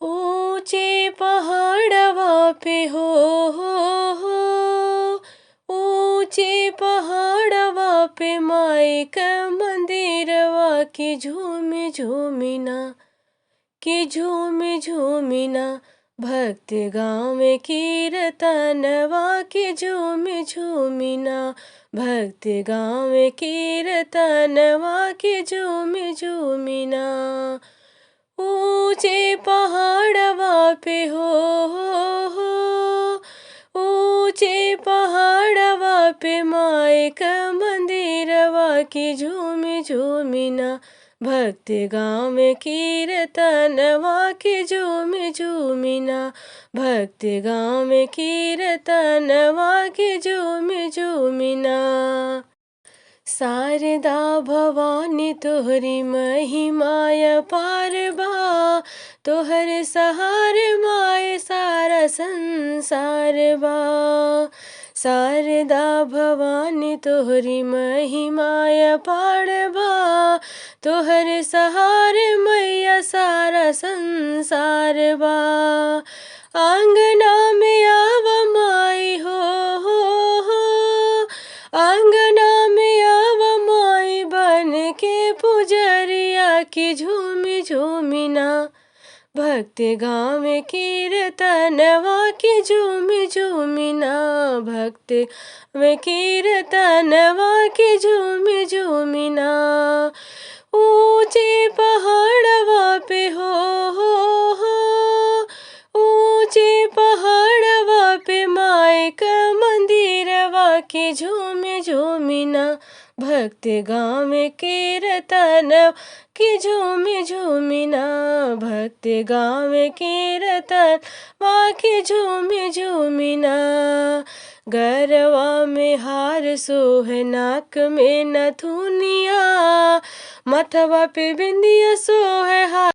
ऊंचे पहाड़वा पे हो ऊंचे पहाड़वा पे माई का मंदिरवा के झूमी झूमिना के झूमी झूमिना भक्त गाँव में कीर्तनवा के झूमी झूमिना भक्त गाँव में कीर्तनवा के झूमी झूमिना ऊंचे पहाड़वा पे हो ऊंचे पहाड़वा पे माई का मंदिरवा की झूमी झूमिना भक्त गाँव में कीर्तनवा की झूमी झूमिना भक्त गाँव में कीर्तनवा की झूमी झूमिना शारदा भवानी तोहरी महिमाय पार बा तोहर सहार माय सारा संसार बा शारदा भवानी तोहरी महिमाय पार बा तोहर सहार मैया सारा संसार बा आंगना में आव माई हो आंगना में आव माई बन के पुजरिया की झूमी झूमिना भक्त गाँव में कीर्तनवा की झूमी झूमिना भक्त में कीर्तनवा की झूमी झूमिना ऊंचे पहाड़वा पे हो ऊंचे पहाड़वा पे माई का मंदिरवा के झूमी झूमिना भक्त गाँव में कीर्तन की झूमी झूमिना भक्त गाँव में कीर्तन वा की झूमी झूमिना गरवा में हार सोहे नाक में नथुनिया मथवा पे बिंदिया सोहे हार